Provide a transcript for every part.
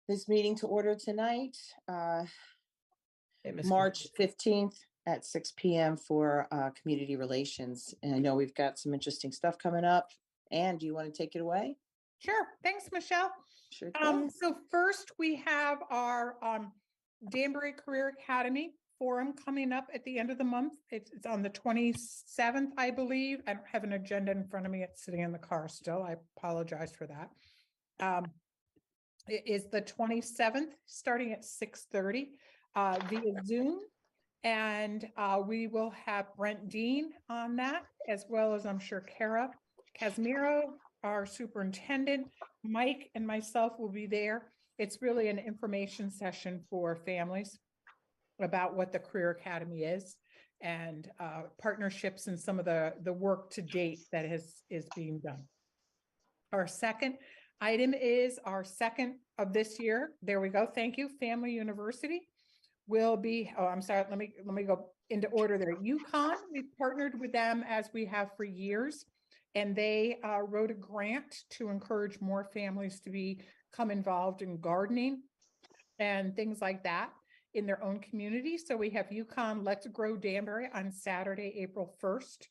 This meeting to order tonight, Hey, Ms. March 15th at 6 PM for Community Relations. And I know we've got some interesting stuff coming up. Anne, do you want to take it away? Sure. Thanks, Michelle. Sure thing. So first we have our Danbury Career Academy Forum coming up at the end of the month. It's on the 27th, I believe. I don't have an agenda in front of me. It's sitting in the car still. I apologize for that. It is the 27th, starting at 6:30 via Zoom. And we will have Brent Dean on that, as well as I'm sure Kara Casimiro, our superintendent, Mike and myself will be there. It's really an information session for families about what the Career Academy is and partnerships and some of the work to date that is being done. Our second item is our second of this year. There we go. Thank you. Family University will be, oh, I'm sorry, let me go into order there. UConn, we've partnered with them as we have for years, and they wrote a grant to encourage more families to become involved in gardening and things like that in their own community. So we have UConn Let's Grow Danbury on Saturday, April 1st.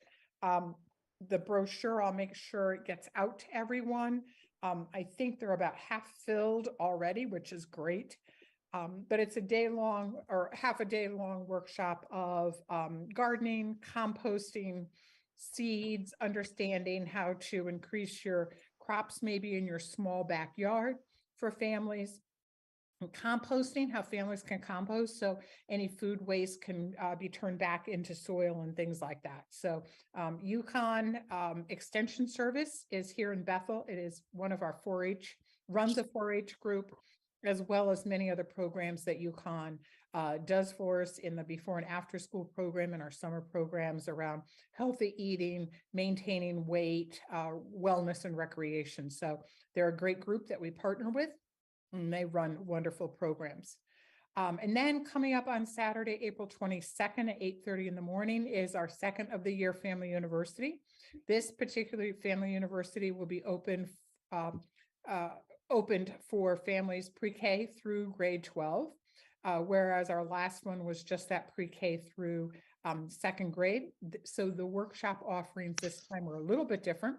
The brochure, I'll make sure it gets out to everyone. I think they're about half filled already, which is great. But it's a day-long or half a day-long workshop of gardening, composting, seeds, understanding how to increase your crops maybe in your small backyard for families, and composting, how families can compost so any food waste can be turned back into soil and things like that. So UConn Extension Service is here in Bethel. It is one of our 4-H, runs a 4-H group, as well as many other programs that UConn does for us in the before and after school program and our summer programs around healthy eating, maintaining weight, wellness and recreation. So they're a great group that we partner with, and they run wonderful programs. And then coming up on Saturday, April 22nd at 8:30 in the morning is our second of the year Family University. This particular Family University will be opened for families pre-K through grade 12, whereas our last one was just that pre-K through second grade. So the workshop offerings this time are a little bit different.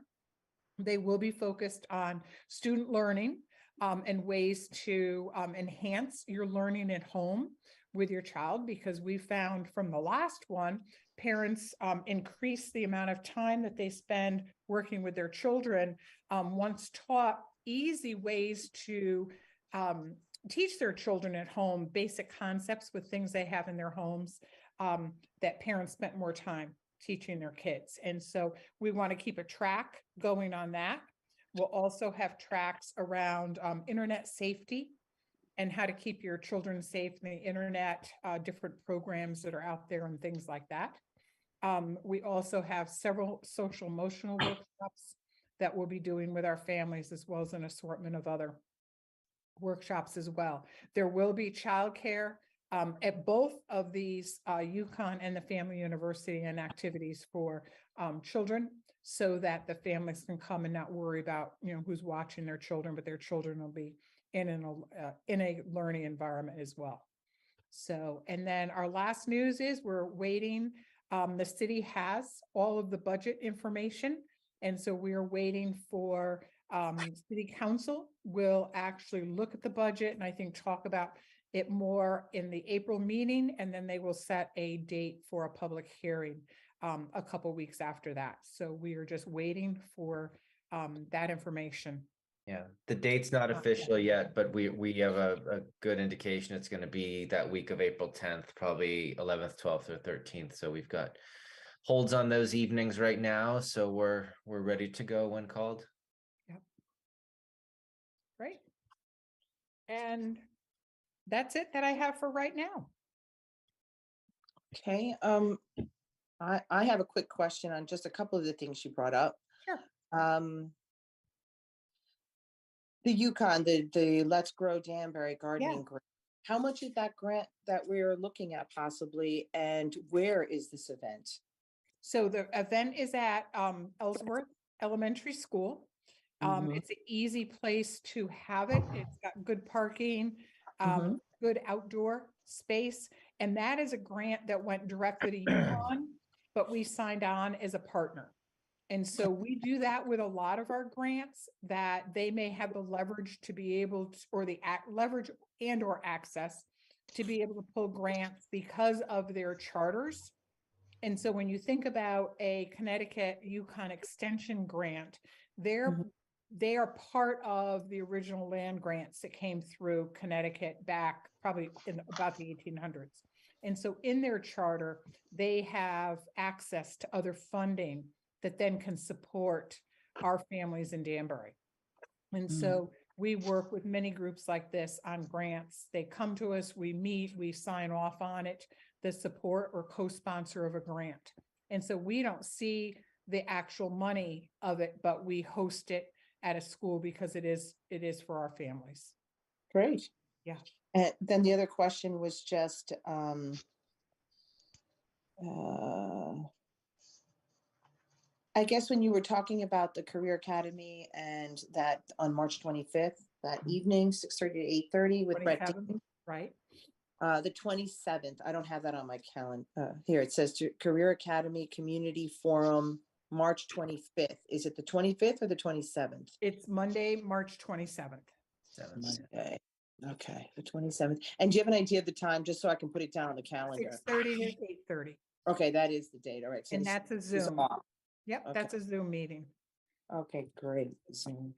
They will be focused on student learning and ways to enhance your learning at home with your child, because we found from the last one, parents increase the amount of time that they spend working with their children once taught easy ways to teach their children at home basic concepts with things they have in their homes that parents spent more time teaching their kids. And so we want to keep a track going on that. We'll also have tracks around internet safety and how to keep your children safe in the internet, different programs that are out there and things like that. We also have several social emotional workshops that we'll be doing with our families, as well as an assortment of other workshops as well. There will be childcare at both of these UConn and the Family University and activities for children, so that the families can come and not worry about, who's watching their children, but their children will be in a learning environment as well. So, and then our last news is we're waiting. The city has all of the budget information. And so we are waiting for city council will actually look at the budget and I think talk about it more in the April meeting. And then they will set a date for a public hearing a couple weeks after that. So we are just waiting for that information. Yeah, the date's not official yet, but we have a good indication it's going to be that week of April 10th, probably 11th, 12th, or 13th. So we've got holds on those evenings right now. So we're ready to go when called. Yep. Great. And that's it that I have for right now. Okay. I have a quick question on just a couple of the things you brought up. Sure. The UConn, the Let's Grow Danbury gardening grant. How much is that grant that we're looking at possibly, and where is this event? So the event is at Ellsworth Elementary School. Mhm. It's an easy place to have it. It's got good parking, Mhm. good outdoor space. And that is a grant that went directly to Yukon, but we signed on as a partner. And so we do that with a lot of our grants, that they may have the leverage to be able to, or the leverage and or access to be able to pull grants because of their charters. And so when you think about a Connecticut Yukon Extension grant, Mhm. they are part of the original land grants that came through Connecticut back probably in about the 1800s. And so in their charter, they have access to other funding that then can support our families in Danbury. And so we work with many groups like this on grants. They come to us, we meet, we sign off on it, the support or co-sponsor of a grant. And so we don't see the actual money of it, but we host it at a school because it is for our families. Great. Yeah. And then the other question was just, I guess when you were talking about the Career Academy and that on March 25th, that evening, 6:30 to 8:30 with Brett 27th, Dean. right? The 27th, I don't have that on my calendar. Here, it says Career Academy Community Forum, March 25th. Is it the 25th or the 27th? It's Monday, March 27th. Monday. Okay, the 27th. And do you have an idea of the time, just so I can put it down on the calendar? 6:30 to 8:30. Okay, that is the date. All right. So And this that's a is Zoom. off. Yep, Okay. that's a Zoom meeting. Okay, great. Zoom.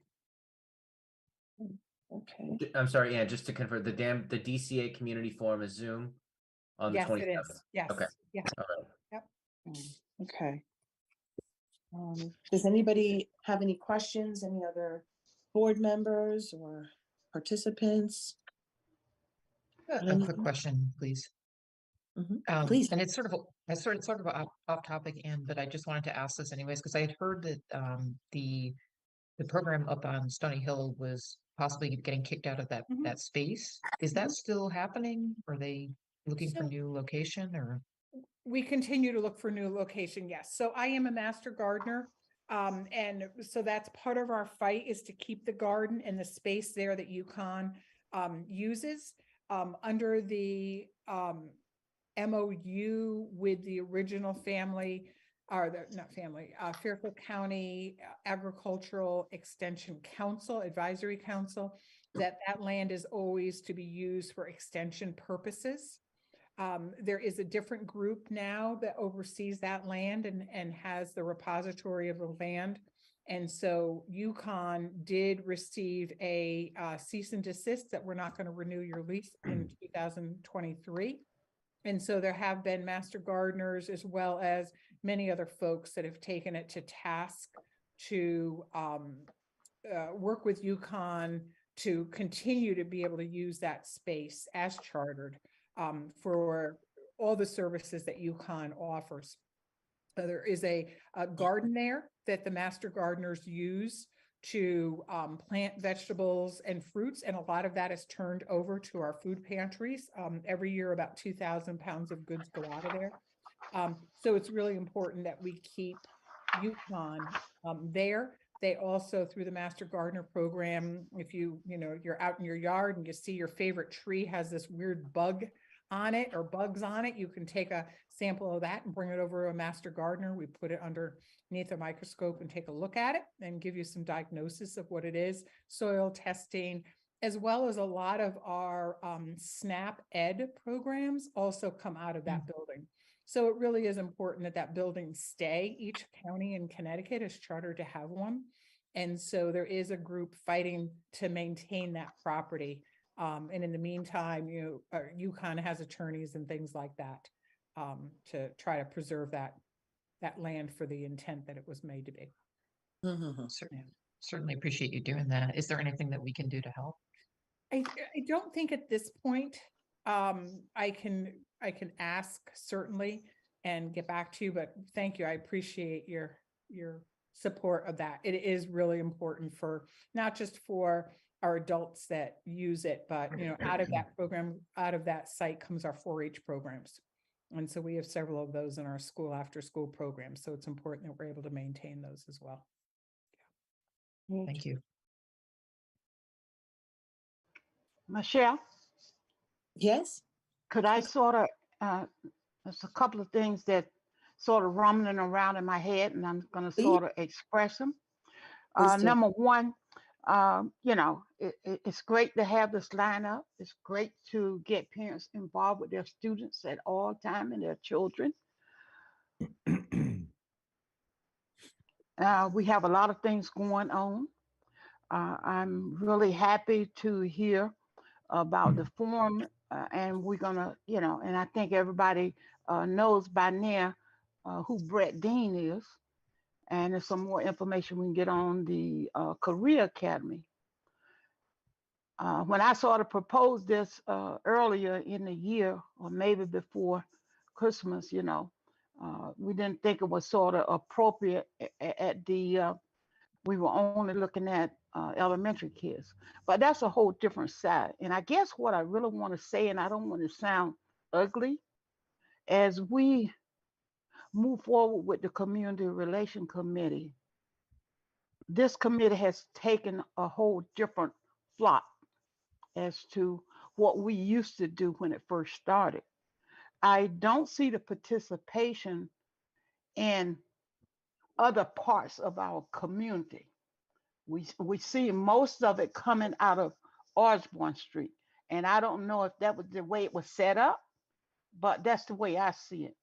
Okay. I'm sorry, Ann, just to confirm, the DCA Community Forum is Zoom on the Yes, it 27th. is. Yes. Okay. Yeah. All right. Okay. Does anybody have any questions? Any other board members or participants? A quick question, please. Please. And it's sort of off topic, and but I just wanted to ask this anyways, because I had heard that the program up on Stony Hill was possibly getting kicked out of that Mhm. that space. Is that still happening? Are they looking for So- new location or? We continue to look for new location, yes. So I am a master gardener. And so that's part of our fight, is to keep the garden and the space there that UConn uses. Under the MOU with the original family, or not family, Fairfield County Agricultural Extension Council, Advisory Council, that land is always to be used for extension purposes. There is a different group now that oversees that land and has the repository of the land. And so UConn did receive a cease and desist that we're not going to renew your lease in 2023. And so there have been master gardeners, as well as many other folks that have taken it to task to work with UConn to continue to be able to use that space as chartered for all the services that UConn offers. There is a garden there that the master gardeners use to plant vegetables and fruits, and a lot of that is turned over to our food pantries. Every year, about 2,000 pounds of goods go out of there. So it's really important that we keep UConn there. They also, through the Master Gardener program, if you're out in your yard and you see your favorite tree has this weird bug on it or bugs on it, you can take a sample of that and bring it over to a master gardener. We put it underneath a microscope and take a look at it and give you some diagnosis of what it is, soil testing, as well as a lot of our SNAP Ed programs also come out of that building. So it really is important that that building stay. Each county in Connecticut is chartered to have one. And so there is a group fighting to maintain that property. And in the meantime, UConn has attorneys and things like that to try to preserve that land for the intent that it was made to be. Certainly appreciate you doing that. Is there anything that we can do to help? I don't think at this point, I can ask certainly and get back to you, but thank you. I appreciate your support of that. It is really important for, not just for our adults that use it, but out of that program, out of that site comes our 4-H programs. And so we have several of those in our school after school programs. So it's important that we're able to maintain those as well. Thank you. Michelle, Yes? could I sort of, there's a couple of things that sort of rumbling around in my head, and I'm going to Please, sort of express them. please do. Number one, it's great to have this lineup. It's great to get parents involved with their students at all time and their children. We have a lot of things going on. I'm really happy to hear about the forum, and we're gonna, and I think everybody knows by now who Brett Dean is, and there's some more information we can get on the Career Academy. When I sort of proposed this earlier in the year, or maybe before Christmas, we didn't think it was sort of appropriate at the we were only looking at elementary kids. But that's a whole different side. And I guess what I really want to say, and I don't want to sound ugly, as we move forward with the Community Relation Committee, this committee has taken a whole different plot as to what we used to do when it first started. I don't see the participation in other parts of our community. We see most of it coming out of Osborne Street. And I don't know if that was the way it was set up, but that's the way I see it.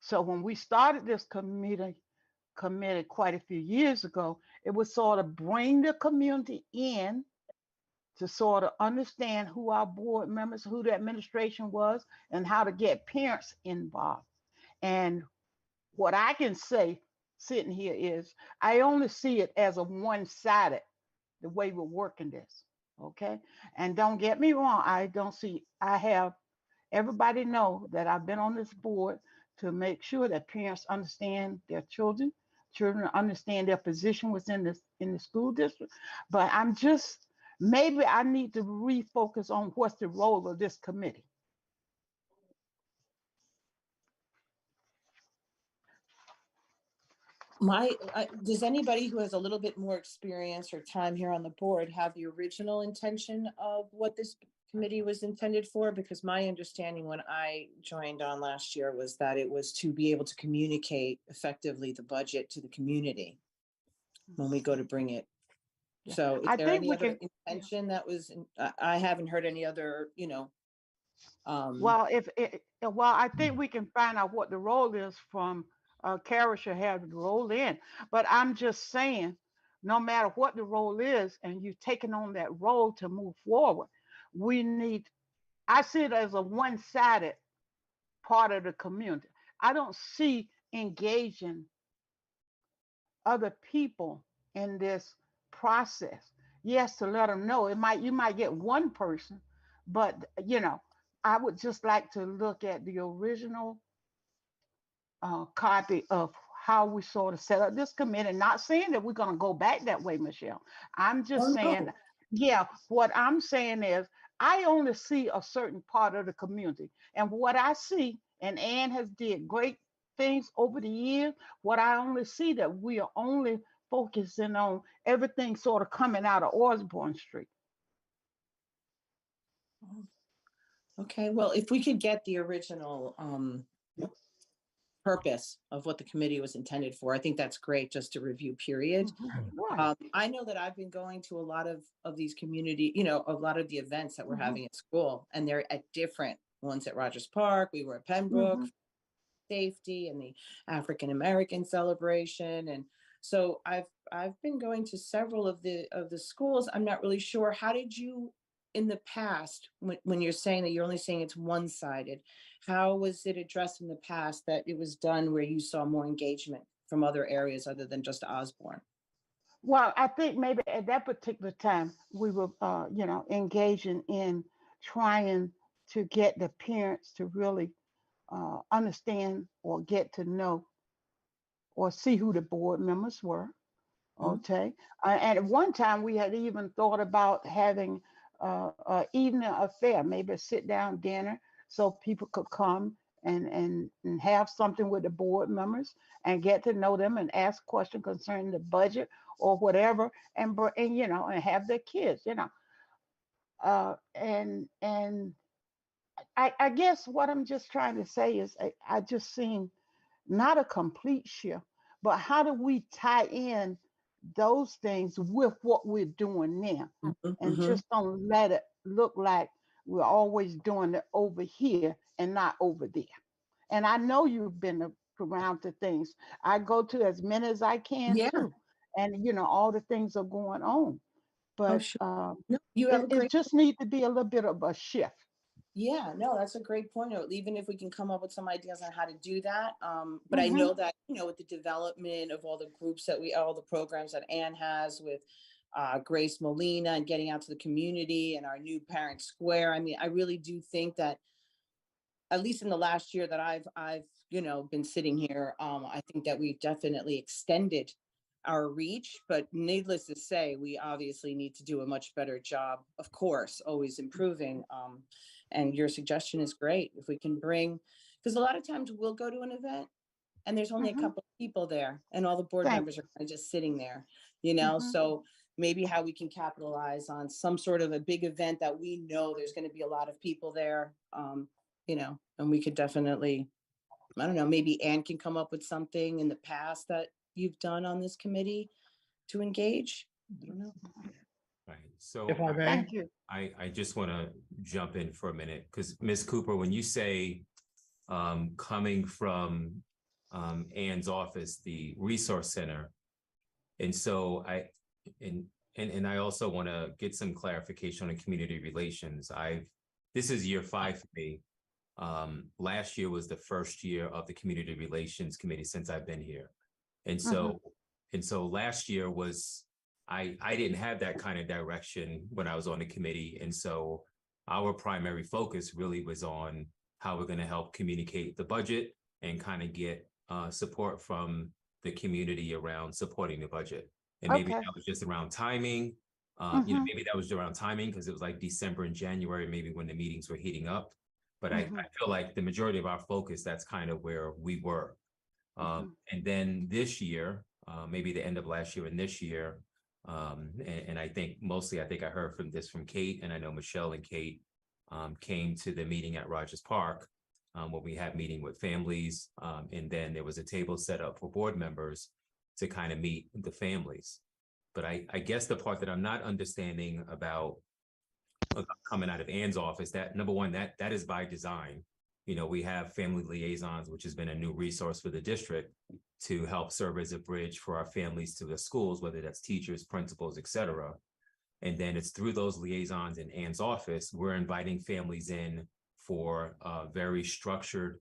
So when we started this committee quite a few years ago, it was sort of bring the community in to sort of understand who our board members, who the administration was, and how to get parents involved. And what I can say sitting here is I only see it as a one-sided the way we're working this. Okay. And don't get me wrong, I have everybody know that I've been on this board to make sure that parents understand their children understand their position within this in the school district. But maybe I need to refocus on what's the role of this committee. Does anybody who has a little bit more experience or time here on the board have the original intention of what this committee was intended for? Because my understanding when I joined on last year was that it was to be able to communicate effectively the budget to the community when we go to bring it. Yeah. So is I there think any we other can. intention that was, I haven't heard any other, Well, I think we can find out what the role is from Kara should have the role in. But I'm just saying, no matter what the role is, and you've taken on that role to move forward, I see it as a one-sided part of the community. I don't see engaging other people in this process. Yes, to let them know you might get one person, but I would just like to look at the original copy of how we sort of set up this committee. Not saying that we're going to go back that way, Michelle. I'm just saying, yeah, what I'm saying is I only see a certain part of the community. And what I see, and Ann has did great things over the years, what I only see that we are only focusing on everything sort of coming out of Osborne Street. Okay, well, if we could get the original purpose of what the committee was intended for, I think that's great just to review, period. Right. I know that I've been going to a lot of these community, a lot of the events that we're having at school, and they're at different ones at Rogers Park. We were at Pembroke, safety, and the African American celebration. And so I've been going to several of the schools. I'm not really sure. How did you in the past, when you're saying that you're only saying it's one-sided, how was it addressed in the past that it was done where you saw more engagement from other areas other than just Osborne? Well, I think maybe at that particular time we were, engaging in trying to get the parents to really understand or get to know or see who the board members were. Okay. And at one time we had even thought about having evening affair, maybe a sit down dinner so people could come and have something with the board members and get to know them and ask questions concerning the budget or whatever, and you know, and have their kids, you know. And I guess what I'm just trying to say is I just seen not a complete shift, but how do we tie in those things with what we're doing now, and Mhm. just don't let it look like we're always doing it over here and not over there. And I know you've been around to things. I go to as many as I can Yeah. too, and you know all the things are going on, Oh, but sure. No, you have a it great. just needs to be a little bit of a shift. Yeah, no, that's a great point. Even if we can come up with some ideas on how to do that. But I Hmm. know that, with the development of all the groups all the programs that Anne has with Grace Molina and getting out to the community and our new parent square. I mean, I really do think that at least in the last year that I've been sitting here, I think that we've definitely extended our reach. But needless to say, we obviously need to do a much better job. Of course, always improving. And your suggestion is great. If we can bring, because a lot of times we'll go to an event and there's only a Hmm. couple of people there, and all the board Thank members are kind of just sitting there, you know. you. So maybe how we can capitalize on some sort of a big event that we know there's going to be a lot of people there. And we could definitely, I don't know, maybe Anne can come up with something in the past that you've done on this committee to engage. I don't know. Right. So If I may, Thank you. I just want to jump in for a minute because Ms. Cooper, when you say coming from Ann's office, the resource center, and so and I also want to get some clarification on community relations. This is year 5 for me. Last year was the first year of the community relations committee since I've been here. And so last year was I didn't have that kind of direction when I was on the committee. And so our primary focus really was on how we're going to help communicate the budget and kind of get support from the community around supporting the budget. And maybe Okay. that was just around timing. Maybe that was around timing because it was like December and January, maybe when the meetings were heating up. But I feel like the majority of our focus, that's kind of where we were. And then this year, maybe the end of last year and this year, and I think mostly, I think I heard from Kate, and I know Michelle and Kate came to the meeting at Rogers Park when we had meeting with families. And then there was a table set up for board members to kind of meet the families. But I guess the part that I'm not understanding about coming out of Ann's office, that number one, that is by design. We have family liaisons, which has been a new resource for the district to help serve as a bridge for our families to the schools, whether that's teachers, principals, et cetera. And then it's through those liaisons in Ann's office, we're inviting families in for very structured,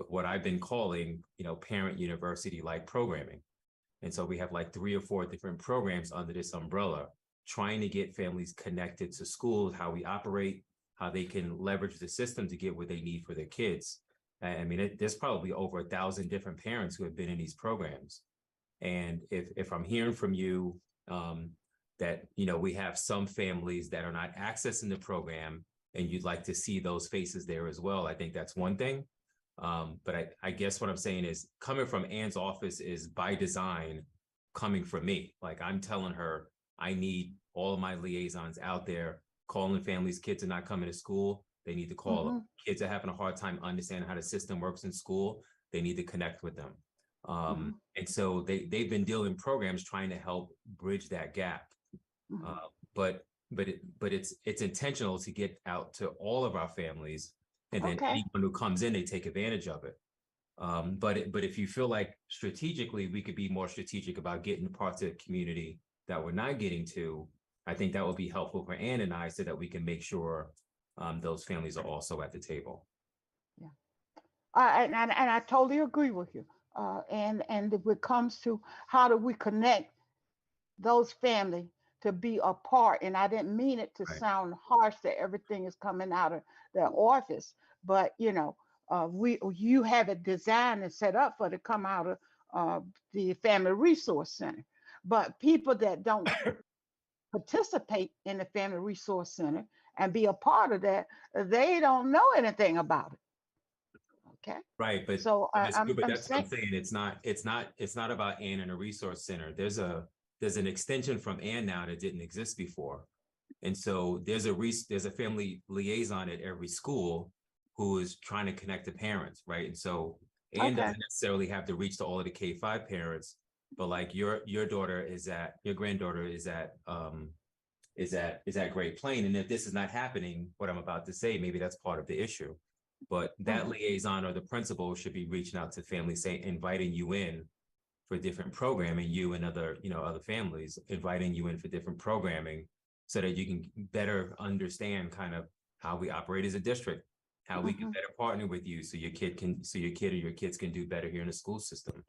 what I've been calling, parent university-like programming. And so we have like 3 or 4 different programs under this umbrella, trying to get families connected to schools, how we operate, how they can leverage the system to get what they need for their kids. I mean, there's probably over 1,000 different parents who have been in these programs. And if I'm hearing from you that, we have some families that are not accessing the program and you'd like to see those faces there as well, I think that's one thing. But I guess what I'm saying is coming from Ann's office is by design coming from me. Like I'm telling her, I need all of my liaisons out there calling families. Kids are not coming to school. They need to call them. Kids are having a hard time understanding how the system works in school. They need to connect with them. And so they've been doing programs trying to help bridge that gap. But it's intentional to get out to all of our families, and then anyone who comes in, they take advantage of it. But if you feel like strategically we could be more strategic about getting parts of the community that we're not getting to, I think that would be helpful for Ann and I so that we can make sure those families are also at the table. Yeah. And I totally agree with you. And if it comes to how do we connect those families to be a part, and I didn't mean it to sound harsh that everything is coming out of their office, but you have it designed and set up for to come out of the Family Resource Center. But people that don't participate in the Family Resource Center and be a part of that, they don't know anything about it. Okay, Right, but so Ms. Cooper, I'm that's what I'm saying, saying. It's not about Ann and a resource center. There's an extension from Ann now that didn't exist before. And so there's a family liaison at every school who is trying to connect the parents, right? And so Ann okay, doesn't necessarily have to reach to all of the K-5 parents, but like your granddaughter is at Great Plain. And if this is not happening, what I'm about to say, maybe that's part of the issue. But that Mhm. liaison or the principal should be reaching out to families, say, inviting you in for different programming, you and other families, inviting you in for different programming so that you can better understand kind of how we operate as a district, how we can Mhm. better partner with you so your kid or your kids can do better here in the school system.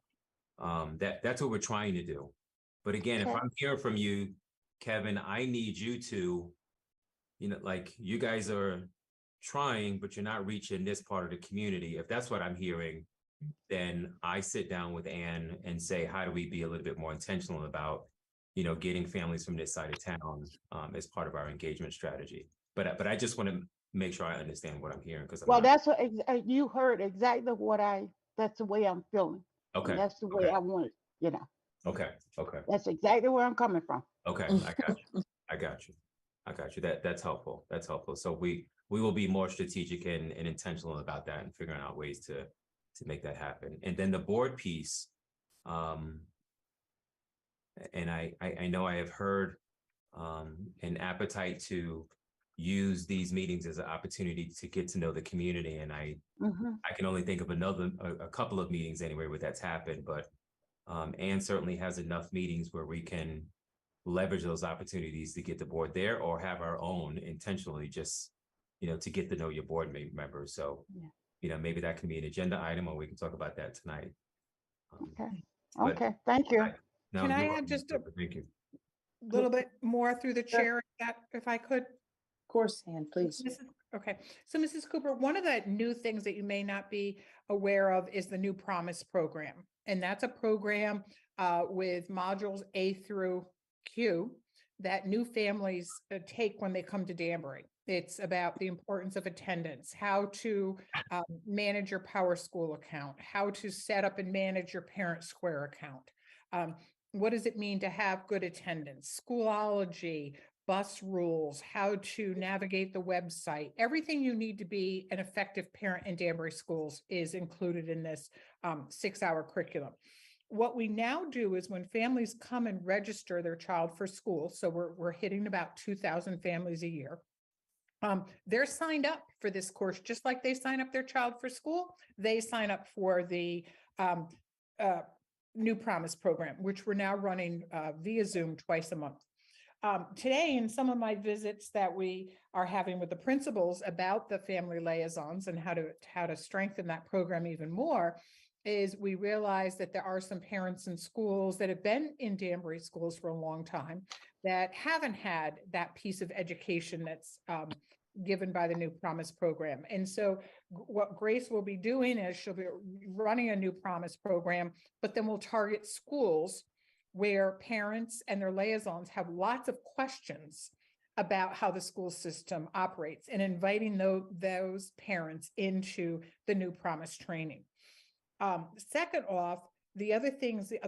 That's what we're trying to do. But again, if Okay. I'm hearing from you, Kevin, I need you to, like you guys are trying, but you're not reaching this part of the community. If that's what I'm hearing, then I sit down with Ann and say, how do we be a little bit more intentional about, getting families from this side of town as part of our engagement strategy. But I just want to make sure I understand what I'm hearing because I'm Well, not. that's what you heard exactly that's the way I'm feeling. And Okay. that's the way Okay. I want it, you know. Okay. Okay. That's exactly where I'm coming from. Okay. I got you. I got you. I got you. That's helpful. That's helpful. So we will be more strategic and intentional about that and figuring out ways to make that happen. And then the board piece, um, and I know I have heard an appetite to use these meetings as an opportunity to get to know the community. And I Hmm. can only think of a couple of meetings anyway where that's happened, but Anne certainly has enough meetings where we can leverage those opportunities to get the board there or have our own intentionally just, to get to know your board members. So, Yeah. maybe that can be an agenda item or we can talk about that tonight. Okay. But Okay. Thank you. no, Can I you're add welcome. just a Thank you. little bit more through the Sure. chair, if I could? Of course, Ann, please. Okay, so Mrs. Cooper, one of the new things that you may not be aware of is the New Promise program. And that's a program with modules A through Q that new families take when they come to Danbury. It's about the importance of attendance, how to manage your Power School account, how to set up and manage your Parent Square account. What does it mean to have good attendance, Schoolology, bus rules, how to navigate the website, everything you need to be an effective parent in Danbury schools is included in this 6-hour curriculum. What we now do is when families come and register their child for school, so we're hitting about 2,000 families a year. They're signed up for this course, just like they sign up their child for school. They sign up for the New Promise program, which we're now running via Zoom twice a month. Today, in some of my visits that we are having with the principals about the family liaisons and how to strengthen that program even more, is we realize that there are some parents in schools that have been in Danbury schools for a long time that haven't had that piece of education that's given by the New Promise program. And so what Grace will be doing is she'll be running a New Promise program, but then we'll target schools where parents and their liaisons have lots of questions about how the school system operates and inviting those parents into the New Promise training. Second off, the other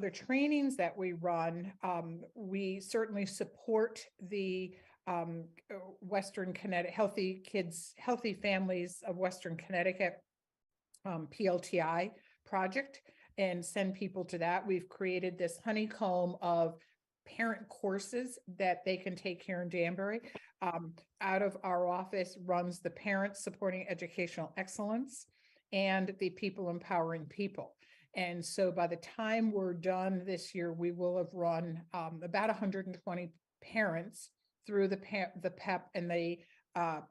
trainings that we run, we certainly support the Western Connecticut, Healthy Families of Western Connecticut PLTI project and send people to that. We've created this honeycomb of parent courses that they can take here in Danbury. Out of our office runs the Parents Supporting Educational Excellence and the People Empowering People. And so by the time we're done this year, we will have run about 120 parents through the PEP and the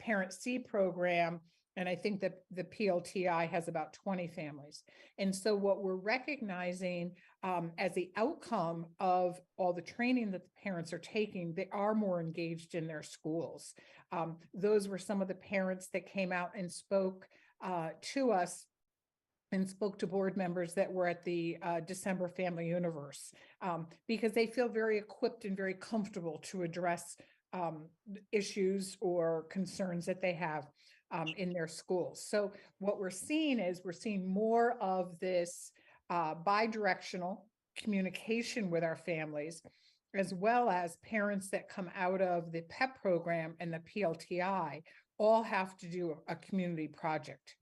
Parent C program. And I think that the PLTI has about 20 families. And so what we're recognizing as the outcome of all the training that the parents are taking, they are more engaged in their schools. Those were some of the parents that came out and spoke to us and spoke to board members that were at the December Family Universe because they feel very equipped and very comfortable to address issues or concerns that they have. in their schools. So what we're seeing is we're seeing more of this bi-directional communication with our families, as well as parents that come out of the PEP program and the PLTI all have to do a community project.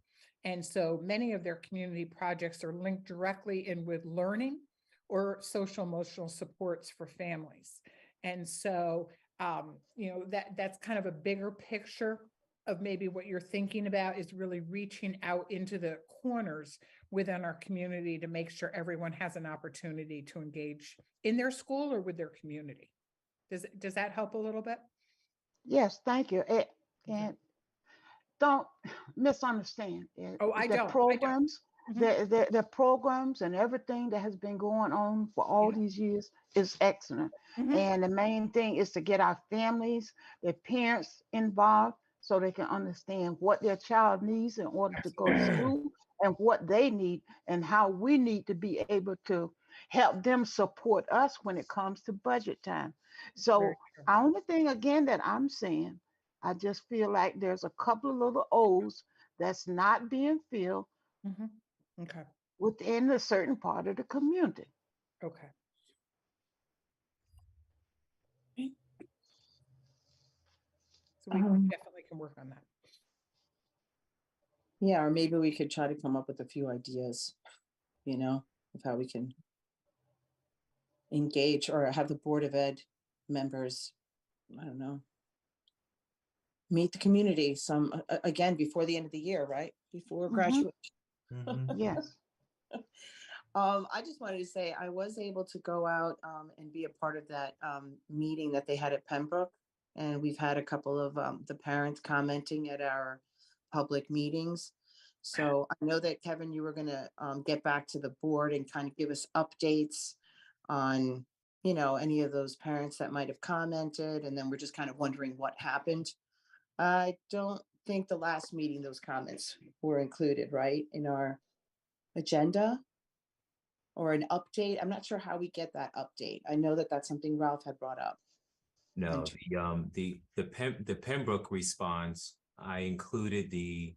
And so many of their community projects are linked directly in with learning or social emotional supports for families. And so, that's kind of a bigger picture of maybe what you're thinking about, is really reaching out into the corners within our community to make sure everyone has an opportunity to engage in their school or with their community. Does that help a little bit? Yes, thank you. And don't misunderstand. Oh, I The don't. programs, Mhm. the programs and everything that has been going on for all Yeah. these years is excellent. Mhm. And the main thing is to get our families, the parents involved so they can understand what their child needs in order to go to school and what they need and how we need to be able to help them support us when it comes to budget time. So, Very true. the only thing again that I'm saying, I just feel like there's a couple of little O's that's not being filled Mhm. Okay. within a certain part of the community. Okay. So we definitely can work on that. Yeah, or maybe we could try to come up with a few ideas, of how we can engage or have the Board of Ed members, I don't know, meet the community again, before the end of the year, right? Before Mhm. graduation. Yes. I just wanted to say I was able to go out and be a part of that meeting that they had at Pembroke. And we've had a couple of the parents commenting at our public meetings. So I know that, Kevin, you were going to get back to the board and kind of give us updates on, any of those parents that might have commented. And then we're just kind of wondering what happened. I don't think the last meeting, those comments were included, right, in our agenda or an update. I'm not sure how we get that update. I know that that's something Ralph had brought up. No, the Pembroke response, I included the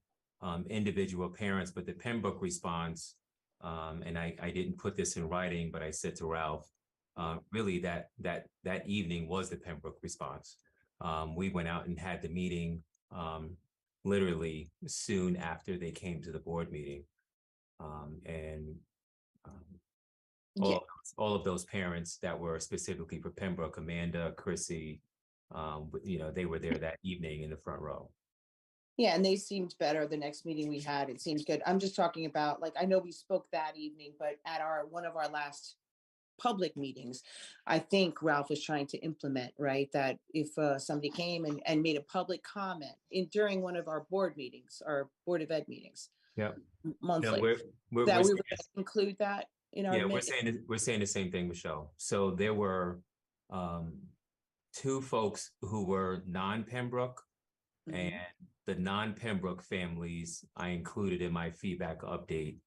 individual parents, but the Pembroke response, and I didn't put this in writing, but I said to Ralph, really that evening was the Pembroke response. We went out and had the meeting literally soon after they came to the board meeting. And Yeah. all of those parents that were specifically for Pembroke, Amanda, Chrissy, they were there that evening in the front row. Yeah, and they seemed better the next meeting we had. It seemed good. I'm just talking about, like, I know we spoke that evening, but at one of our last public meetings, I think Ralph was trying to implement, right, that if somebody came and made a public comment during one of our board meetings, our Board of Ed meetings, Yeah. No, monthly, we're that we saying were going to include that in our yeah, we're saying the same thing, Michelle. So there were two folks who were non-Pembroke, and the non-Pembroke families I included in my feedback update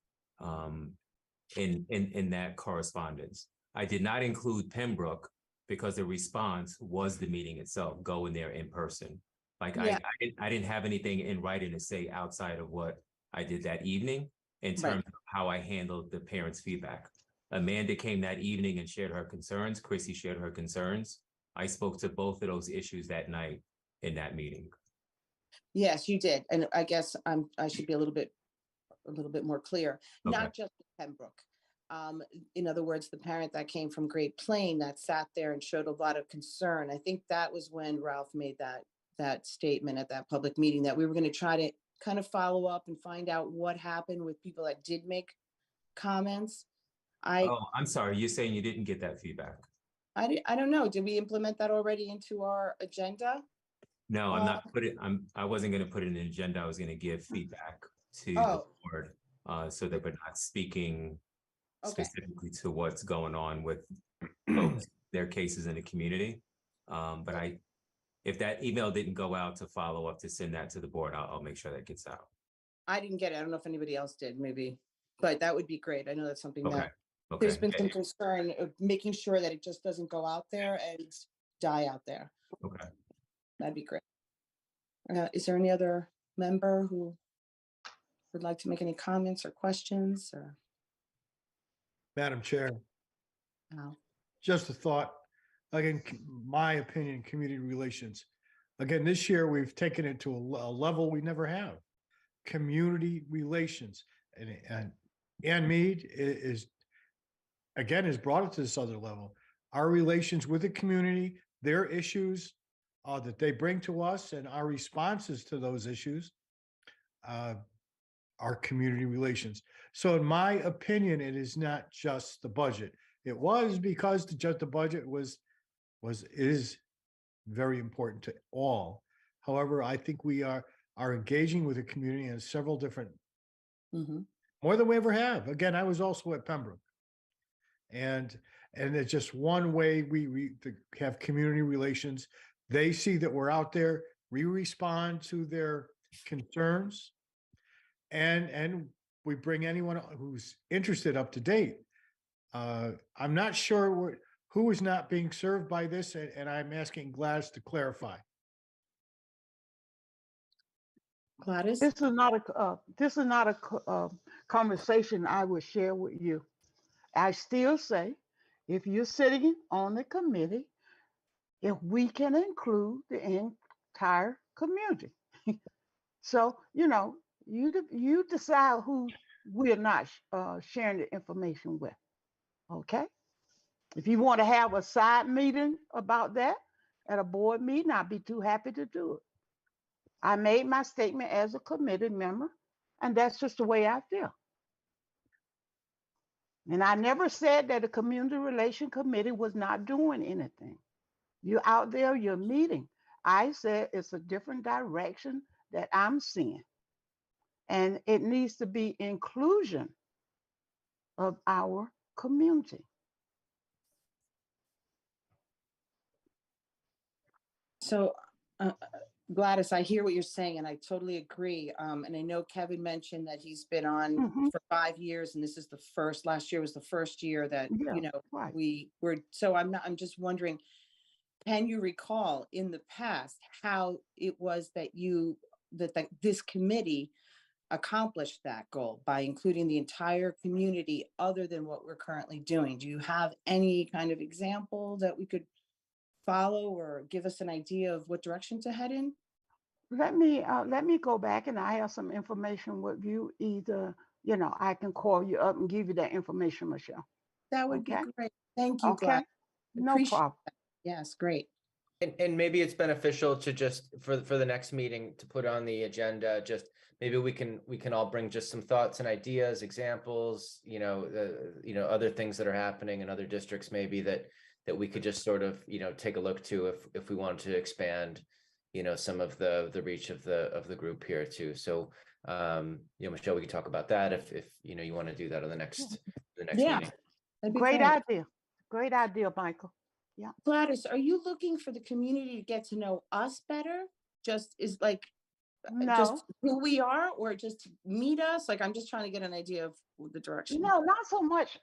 in that correspondence. I did not include Pembroke because the response was the meeting itself, going there in person. Like Yeah. I didn't have anything in writing to say outside of what I did that evening in Right. terms of how I handled the parents' feedback. Amanda came that evening and shared her concerns. Chrissy shared her concerns. I spoke to both of those issues that night in that meeting. Yes, you did. And I guess I should be a little bit more clear, Okay. not just Pembroke. In other words, the parent that came from Great Plain that sat there and showed a lot of concern. I think that was when Ralph made that statement at that public meeting, that we were going to try to kind of follow up and find out what happened with people that did make comments. Oh, I'm sorry. You're saying you didn't get that feedback? I don't know. Did we implement that already into our agenda? No, I'm not I wasn't going to put it in an agenda. I was going to give feedback to the Oh. board so that we're not speaking Okay. specifically to what's going on with folks, their cases in the community. But if that email didn't go out to follow up to send that to the board, I'll make sure that gets out. I didn't get it. I don't know if anybody else did, maybe, but that would be great. I know that's something Okay. that Okay. there's been some concern of making sure that it just doesn't go out there and die out there. Okay. That'd be great. Is there any other member who would like to make any comments or questions or? Madam Chair, No? just a thought. Again, my opinion, community relations. Again, this year we've taken it to a level we never have. Community relations, and Ann Mead has brought it to this other level. Our relations with the community, their issues that they bring to us, and our responses to those issues, our community relations. So in my opinion, it is not just the budget. It was because the budget is very important to all. However, I think we are engaging with the community in several different, Mhm. more than we ever have. Again, I was also at Pembroke. And it's just one way we have community relations. They see that we're out there, we respond to their concerns, and we bring anyone who's interested up to date. I'm not sure who is not being served by this, and I'm asking Gladys to clarify. Gladys? This is not a conversation I would share with you. I still say, if you're sitting on the committee, if we can include the entire community. So, you decide who we're not sharing the information with. Okay? If you want to have a side meeting about that at a board meeting, I'd be too happy to do it. I made my statement as a committee member, and that's just the way I feel. And I never said that the Community Relation Committee was not doing anything. You're out there, you're meeting. I said it's a different direction that I'm seeing. And it needs to be inclusion of our community. So, Gladys, I hear what you're saying, and I totally agree. And I know Kevin mentioned that he's been on Mhm. for 5 years, and this is last year was the first year that, Yeah, right. we were, so I'm just wondering, can you recall in the past how it was that this committee accomplished that goal by including the entire community other than what we're currently doing? Do you have any kind of example that we could follow or give us an idea of what direction to head in? Let me go back, and I have some information with you. Either, I can call you up and give you that information, Michelle. That would be Okay? great. Thank you, Okay. Gladys. No Appreciate problem. that. Yes, great. And maybe it's beneficial to just for the next meeting to put on the agenda, just maybe we can all bring just some thoughts and ideas, examples, other things that are happening in other districts, maybe that we could just sort of, take a look to if we want to expand, some of the reach of the group here too. So Michelle, we can talk about that if you want to do that on the next Yeah. meeting. That'd be Great great. idea. Great idea, Michael. Gladys, are you looking for the community to get to know us better? Just just No, who we are, or just to meet us? Like, I'm just trying to get an idea of the direction. no, not so much.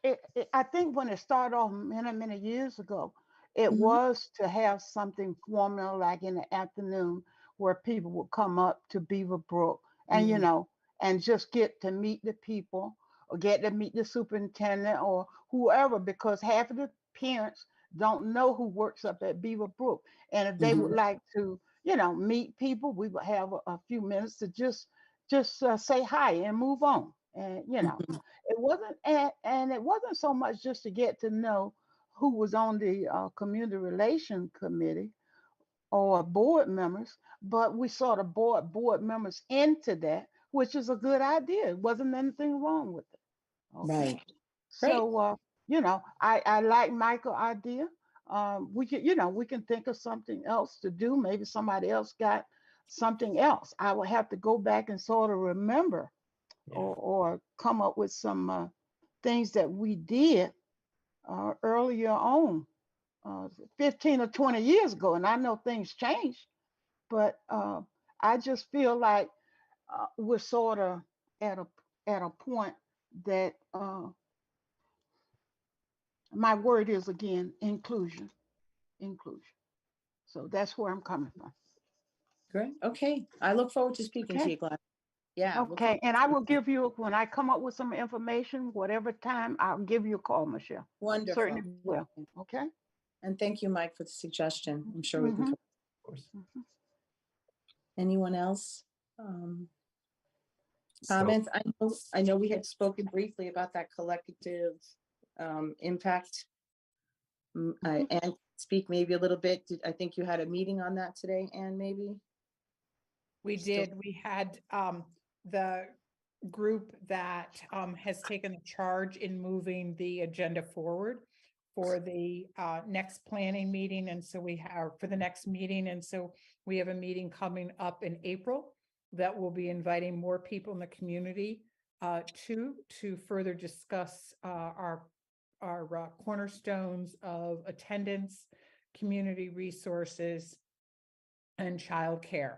I think when it started off many, many years ago, it Mhm. was to have something formal like in the afternoon where people would come up to Beaver Brook and, and just get to meet the people or get to meet the superintendent or whoever, because half of the parents don't know who works up at Beaver Brook. And if they would like to, meet people, we would have a few minutes to just say hi and move on. And, Mhm. it wasn't, and it wasn't so much just to get to know who was on the community relation committee or board members, but we sort of brought board members into that, which is a good idea. It wasn't anything wrong with it. Okay. Right. Great. So, I like Michael's idea. We can think of something else to do. Maybe somebody else got something else. I will have to go back and sort of remember Yeah. or come up with some things that we did earlier on, 15 or 20 years ago. And I know things changed, but I just feel like we're sort of at a point that my word is again inclusion. So that's where I'm coming from. Great. Okay. I look forward to speaking to Okay. you, Gladys. Yeah. look Okay, and I will give you, when I come up with some information, whatever time, I'll give you a call, Michelle. Wonderful. Certainly will, okay? And thank you, Mike, for the suggestion. I'm sure we can. Mhm. Of course. Anyone else? So- Comments? I know we had spoken briefly about that collective impact. And speak maybe a little bit. I think you had a meeting on that today, Anne, maybe? We Still- did, we had the group that has taken the charge in moving the agenda forward for the next planning meeting, and so we have, for the next meeting, and so we have a meeting coming up in April that will be inviting more people in the community to further discuss our cornerstones of attendance, community resources, and childcare.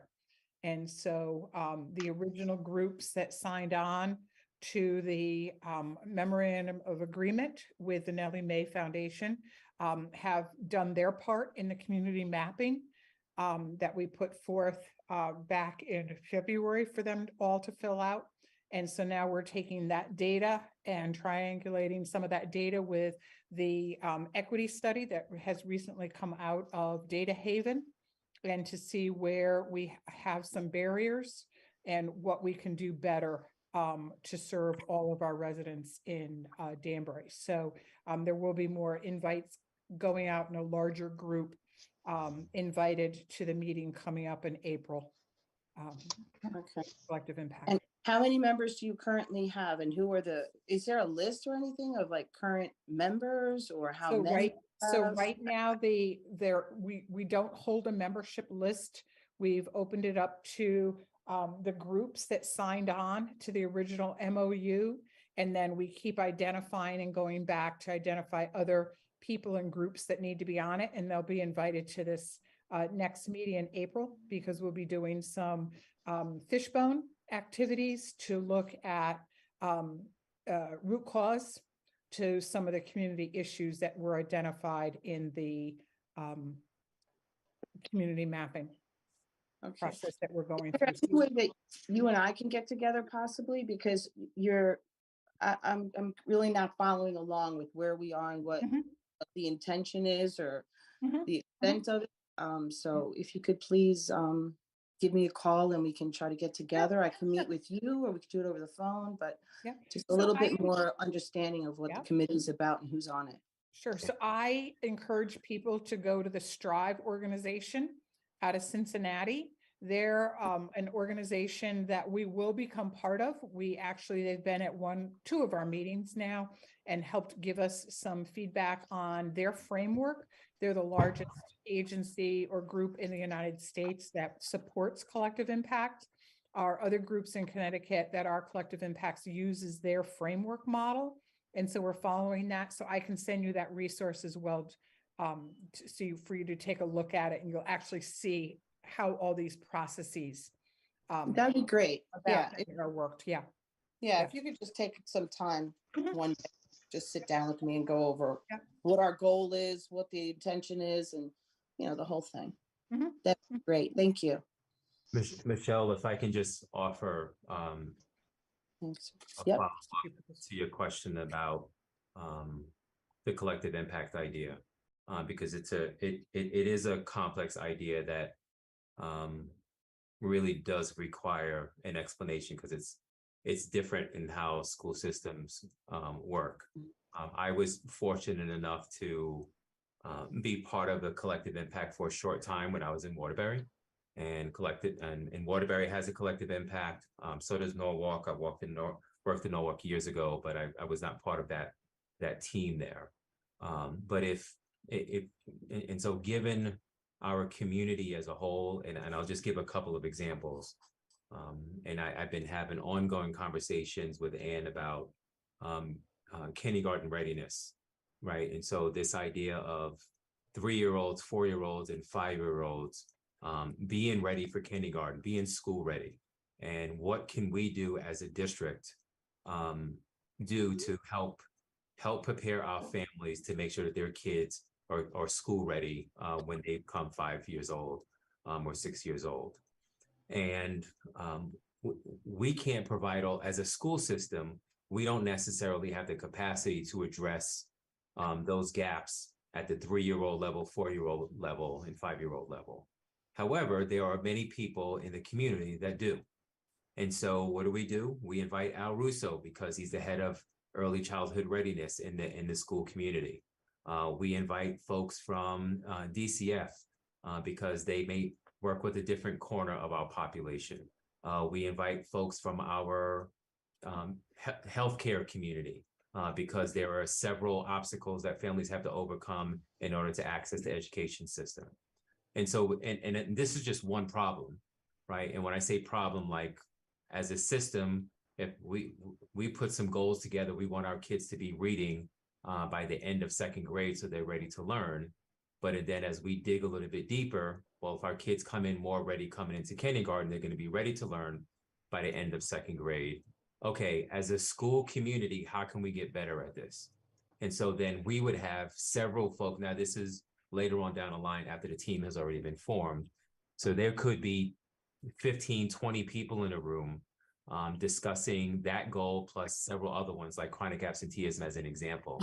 And so the original groups that signed on to the memorandum of agreement with the Nellie Mae Foundation have done their part in the community mapping that we put forth back in February for them all to fill out. And so now we're taking that data and triangulating some of that data with the equity study that has recently come out of Data Haven, and to see where we have some barriers and what we can do better to serve all of our residents in Danbury. So there will be more invites going out in a larger group invited to the meeting coming up in April. Okay. Collective impact. And how many members do you currently have, and who are is there a list or anything of like current members, or how So many? right now, we don't hold a membership list. We've opened it up to the groups that signed on to the original MOU. And then we keep identifying and going back to identify other people and groups that need to be on it. And they'll be invited to this next meeting in April, because we'll be doing some fishbone activities to look at root cause to some of the community issues that were identified in the community mapping Okay. process that we're going Is there through. any way that you and I can get together possibly, because I'm really not following along with where we are and what Mhm. the intention is, or Mhm. the extent of it. So if you could please give me a call and we can try to get together. I can meet with you, or we could do it over the phone, but Yeah. just a So little I- bit more understanding of what the Yeah. committee's about and who's on it. Sure. So I encourage people to go to the Strive organization out of Cincinnati. They're an organization that we will become part of. They've been at two of our meetings now and helped give us some feedback on their framework. They're the largest agency or group in the United States that supports collective impact. Our other groups in Connecticut that are collective impacts uses their framework model. And so we're following that. So I can send you that resource as well for you to take a look at it, and you'll actually see how all these processes That'd be great. Yeah. are worked. Yeah. Yeah. If you could just take some time Mhm. one day, just sit down with me and go over Yeah. what our goal is, what the intention is, and the whole thing. Mhm. That's great. Thank you. Michelle, if I can just offer Thanks. a Yep. follow-up to your question about the collective impact idea, because it is a complex idea that really does require an explanation, because it's different in how school systems work. I was fortunate enough to be part of the collective impact for a short time when I was in Waterbury, and Waterbury has a collective impact. So does Norwalk. I worked in Norwalk years ago, but I was not part of that team there. But so given our community as a whole, and I'll just give a couple of examples. And I've been having ongoing conversations with Anne about kindergarten readiness, right? And so this idea of 3-year-olds, 4-year-olds, and 5-year-olds being ready for kindergarten, being school ready, and what can we do as a district do to help prepare our families to make sure that their kids are school ready when they become 5 years old or 6 years old. And we can't provide all, as a school system, we don't necessarily have the capacity to address those gaps at the 3-year-old level, 4-year-old level, and 5-year-old level. However, there are many people in the community that do. And so what do? We invite Al Russo because he's the head of early childhood readiness in the school community. We invite folks from DCF because they may work with a different corner of our population. We invite folks from our healthcare community because there are several obstacles that families have to overcome in order to access the education system. And so, and this is just one problem, right? And when I say problem, like as a system, if we put some goals together, we want our kids to be reading by the end of 2nd grade so they're ready to learn. But then as we dig a little bit deeper, well, if our kids come in more ready coming into kindergarten, they're going to be ready to learn by the end of 2nd grade. Okay, as a school community, how can we get better at this? And so then we would have several folks. Now, this is later on down the line after the team has already been formed. So there could be 15, 20 people in a room discussing that goal plus several other ones like chronic absenteeism as an example,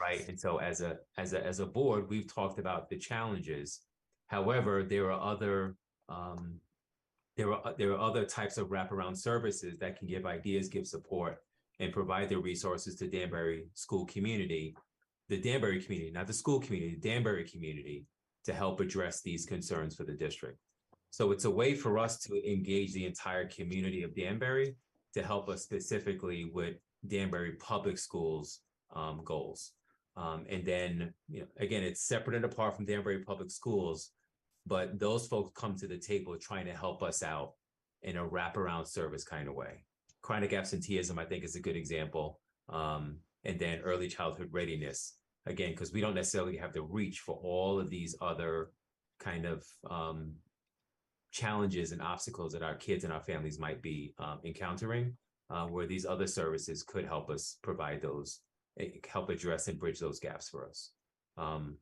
right? And so as a board, we've talked about the challenges. However, there are other types of wraparound services that can give ideas, give support, and provide the resources to Danbury school community, the Danbury community, not the school community, the Danbury community, to help address these concerns for the district. So it's a way for us to engage the entire community of Danbury to help us specifically with Danbury Public Schools goals. And then, again, it's separate and apart from Danbury Public Schools, but those folks come to the table trying to help us out in a wraparound service kind of way. Chronic absenteeism, I think, is a good example. And then early childhood readiness, again, because we don't necessarily have the reach for all of these other kind of challenges and obstacles that our kids and our families might be encountering, where these other services could help us provide those, help address and bridge those gaps for us.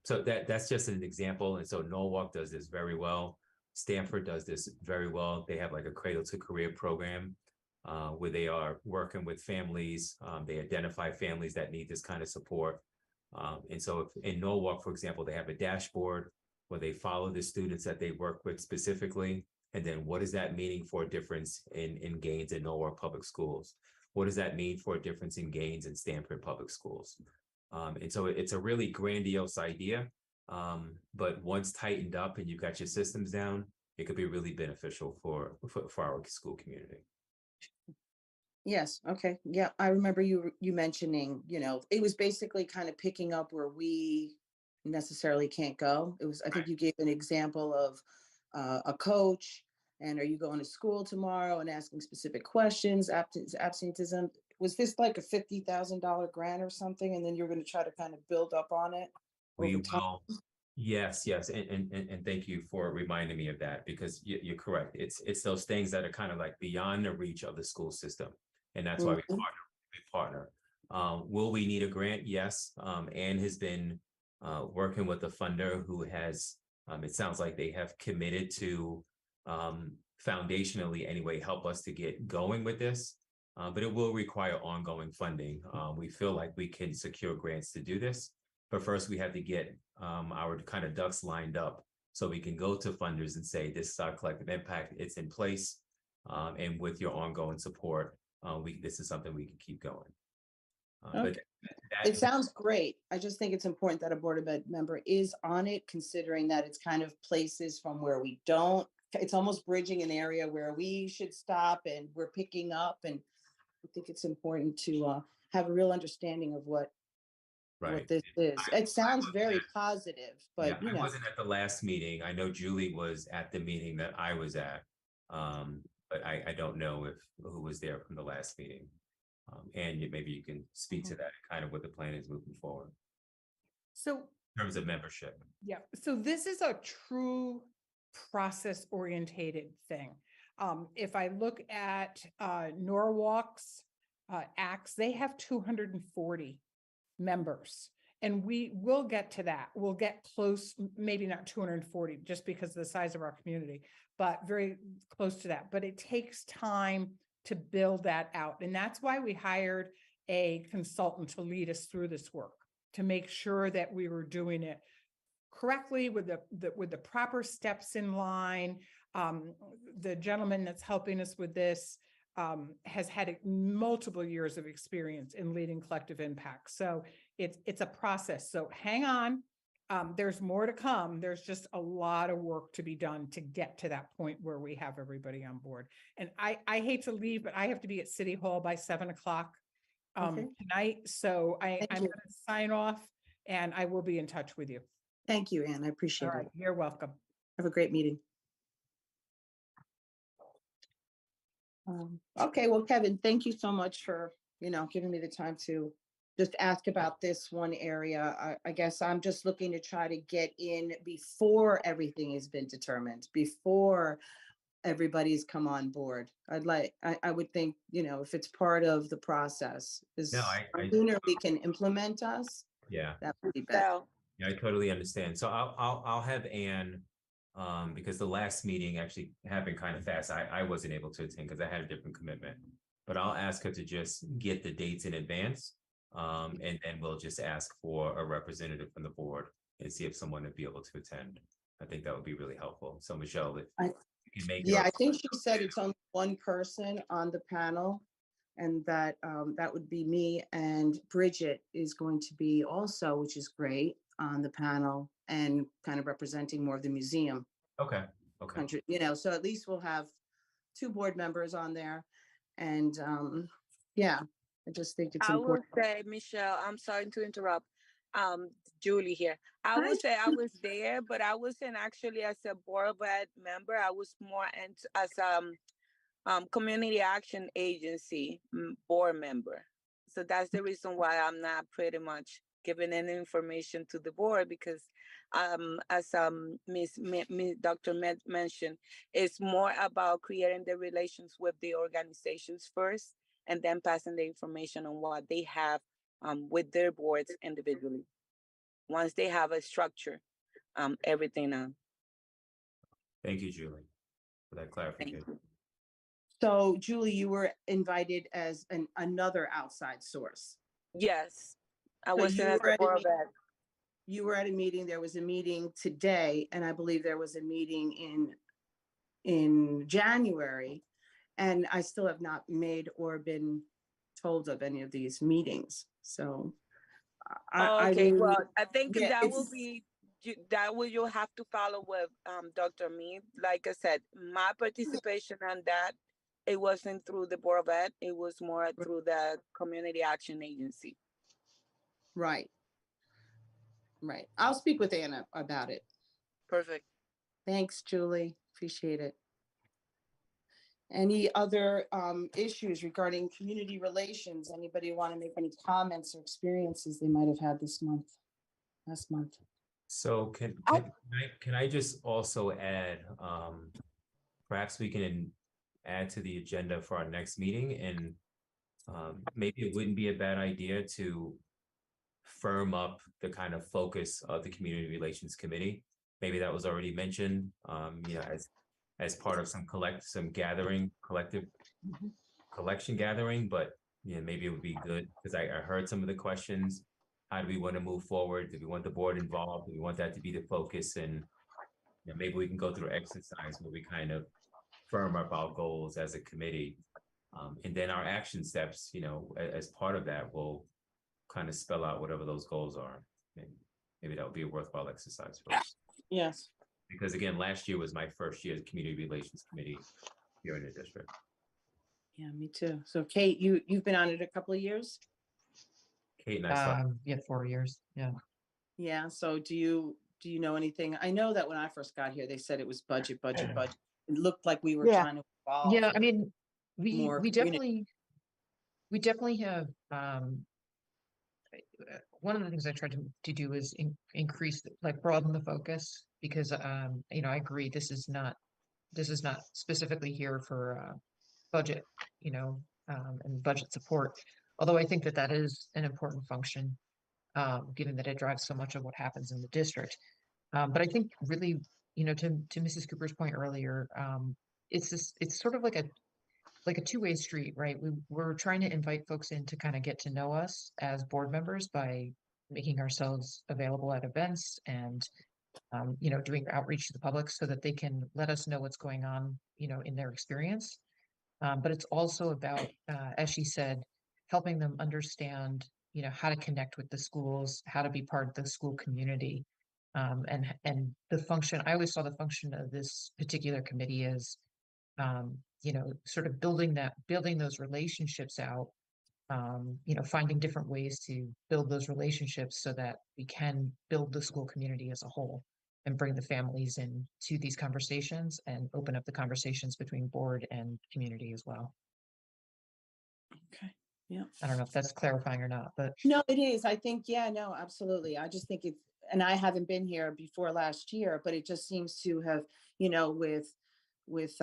So that's just an example. And so Norwalk does this very well. Stanford does this very well. They have like a cradle to career program where they are working with families. They identify families that need this kind of support. And so if in Norwalk, for example, they have a dashboard where they follow the students that they work with specifically. And then what does that mean for a difference in gains in Norwalk Public Schools? What does that mean for a difference in gains in Stanford Public Schools? And so it's a really grandiose idea, but once tightened up and you've got your systems down, it could be really beneficial for our school community. Yes. Okay. Yeah. I remember you mentioning, it was basically kind of picking up where we necessarily can't go. It was, I think you gave an example of a coach, and are you going to school tomorrow and asking specific questions, absenteeism. Was this like a $50,000 grant or something? And then you're going to try to kind of build up on it? We will. Yes. And thank you for reminding me of that, because you're correct. It's those things that are kind of like beyond the reach of the school system. And that's why we partner. Will we need a grant? Yes. Anne has been working with a funder who has, it sounds like they have committed to foundationally anyway, help us to get going with this. But it will require ongoing funding. We feel like we can secure grants to do this, but first we have to get our kind of ducks lined up so we can go to funders and say, this is our collective impact, it's in place. And with your ongoing support, this is something we can keep going. Okay. But it sounds great. I just think it's important that a Board of Ed member is on it, considering that it's kind of places from where we don't, it's almost bridging an area where we should stop and we're picking up. And I think it's important to have a real understanding of what this is. It sounds very positive, but I wasn't at the last meeting. I know Julie was at the meeting that I was at, but I don't know who was there from the last meeting. And maybe you can speak to that, kind of what the plan is moving forward. So in terms of membership. Yeah, so this is a true process orientated thing. If I look at Norwalk's acts, they have 240 members, and we will get to that. We'll get close, maybe not 240, just because of the size of our community, but very close to that. But it takes time to build that out. And that's why we hired a consultant to lead us through this work, to make sure that we were doing it correctly with the proper steps in line. The gentleman that's helping us with this has had multiple years of experience in leading collective impact. So it's a process. So hang on. There's more to come. There's just a lot of work to be done to get to that point where we have everybody on board. And I hate to leave, but I have to be at City Hall by 7:00 Okay. tonight. So I'm Thank going you. to sign off and I will be in touch with you. Thank you, Anne. I All appreciate right. it. You're welcome. Have a great meeting. Okay, well, Kevin, thank you so much for, giving me the time to just ask about this one area. I guess I'm just looking to try to get in before everything has been determined, before everybody's come on board. I would think, if it's part of the process, is No, I sooner we can implement us, yeah. that would be better. Yeah, I totally understand. So I'll have Anne, because the last meeting actually happened kind of fast. I wasn't able to attend because I had a different commitment. But I'll ask her to just get the dates in advance. And then we'll just ask for a representative from the board and see if someone would be able to attend. I think that would be really helpful. So Michelle, if you can make it. Yeah, I think she said it's only one person on the panel, and that that would be me, and Bridget is going to be also, which is great, on the panel and kind of representing more of the museum Okay. country, so at least we'll have 2 board members on there. And yeah, I just think it's I will important. say, Michelle, I'm sorry to interrupt. Julie here. I Hi, will say I was there, but I wasn't actually as a board of ed member. I was more as community action agency board member. So that's the reason why I'm not pretty much giving any information to the board, because as Dr. Med mentioned, it's more about creating the relations with the organizations first, and then passing the information on what they have with their boards individually. Once they have a structure, everything. Thank you, Julie, for that Thank clarification. you. So Julie, you were invited as another outside source. Yes, I So was you in at were the at a board of meeting- ed. You were at a meeting, there was a meeting today, and I believe there was a meeting in January, and I still have not made or been told of any of these meetings. So I Okay, will- well, I think yeah, that will it's- be you'll have to follow with Dr. Mead. Like I said, my participation on that, it wasn't through the Board of Ed, it was more through the Community Action Agency. Right. Right. I'll speak with Anna about it. Perfect. Thanks, Julie. Appreciate it. Any other issues regarding community relations? Anybody want to make any comments or experiences they might have had last month? So can I just also add, perhaps we can add to the agenda for our next meeting, and maybe it wouldn't be a bad idea to firm up the kind of focus of the Community Relations Committee. Maybe that was already mentioned, as part of some collective collection gathering, but maybe it would be good, because I heard some of the questions. How do we want to move forward? Do we want the board involved? Do we want that to be the focus? And maybe we can go through an exercise where we kind of firm up our goals as a committee. And then our action steps, as part of that, will kind of spell out whatever those goals are. Maybe that would be a worthwhile exercise for us. Yes. Because again, last year was my first year as Community Relations Committee here in the district. Yeah, me too. So Kate, you've been on it a couple of years? Kate and I started. Yeah, 4 years. Yeah. Yeah. So do you know anything? I know that when I first got here, they said it was budget. It looked like we were Yeah. trying to evolve. Yeah, I mean, more we community. definitely have, one of the things I tried to do is increase, broaden the focus, because, I agree, this is not specifically here for, budget, and budget support. Although I think that is an important function, given that it drives so much of what happens in the district. But I think really to Mrs. Cooper's point earlier, it's sort of like a two-way street, right? We're trying to invite folks in to kind of get to know us as board members by making ourselves available at events and doing outreach to the public so that they can let us know what's going on, in their experience. But it's also about, as she said, helping them understand, how to connect with the schools, how to be part of the school community. And the function, I always saw the function of this particular committee as, sort of building those relationships out, finding different ways to build those relationships so that we can build the school community as a whole and bring the families in to these conversations and open up the conversations between board and community as well. Okay. Yeah. I don't know if that's clarifying or not, but No, it is. I think, yeah, no, absolutely. I just think it's, and I haven't been here before last year, but it just seems to have, with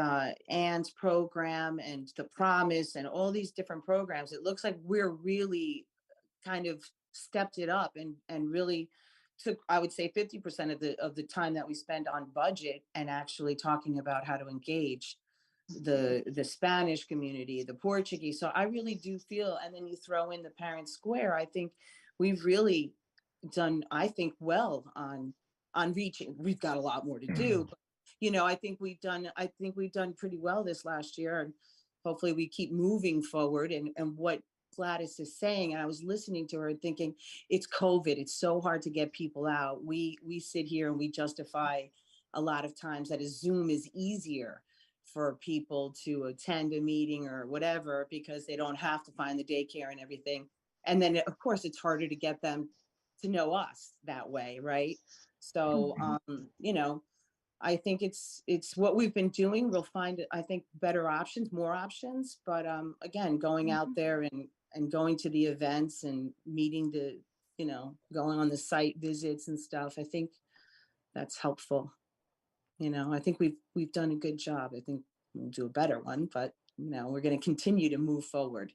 Ann's program and the Promise and all these different programs, it looks like we're really kind of stepped it up and really took, I would say, 50% of the time that we spend on budget and actually talking about how to engage the Spanish community, the Portuguese. So I really do feel, and then you throw in the Parent Square, I think we've really done, I think, well on reaching. We've got a lot more to do, but I think we've done pretty well this last year, and hopefully we keep moving forward. And what Gladys is saying, and I was listening to her and thinking, it's COVID. It's so hard to get people out. We sit here and we justify a lot of times that a Zoom is easier for people to attend a meeting or whatever, because they don't have to find the daycare and everything. And then of course it's harder to get them to know us that way. Right. So, I think it's what we've been doing. We'll find, I think, better options, more options. But again, going out there and going to the events and meeting going on the site visits and stuff, I think that's helpful. I think we've done a good job. I think we'll do a better one, but we're going to continue to move forward.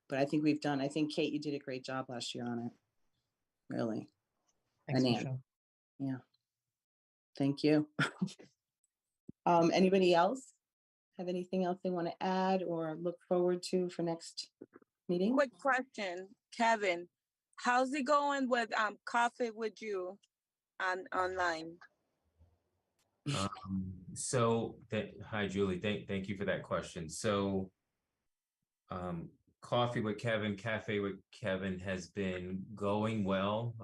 But I think I think, Kate, you did a great job last year on it. Really. thanks, And Ann. Michelle. Yeah. Thank you. Anybody else have anything else they want to add or look forward to for next meeting? Quick question, Kevin. How's it going with Coffee with You online? Hi, Julie. Thank you for that question. So, Coffee with Kevin, Cafe with Kevin has been going well.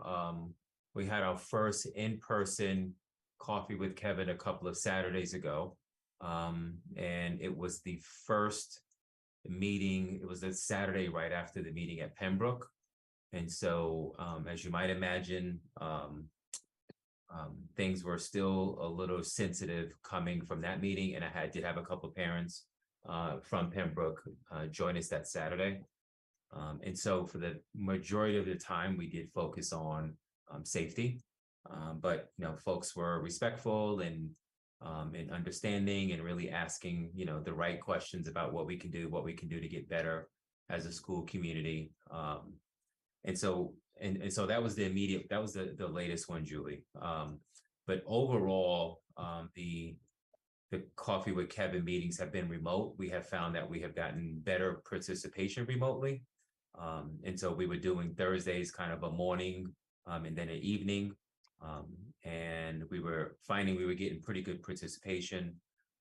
We had our first in-person Coffee with Kevin a couple of Saturdays ago. And it was the first meeting. It was a Saturday right after the meeting at Pembroke. And so, as you might imagine, things were still a little sensitive coming from that meeting. And I did have a couple of parents from Pembroke join us that Saturday. And so for the majority of the time, we did focus on safety. But folks were respectful and understanding and really asking the right questions about what we can do to get better as a school community. And so that was the latest one, Julie. But overall, the Coffee with Kevin meetings have been remote. We have found that we have gotten better participation remotely. And so we were doing Thursdays kind of a morning and then an evening. And we were finding we were getting pretty good participation.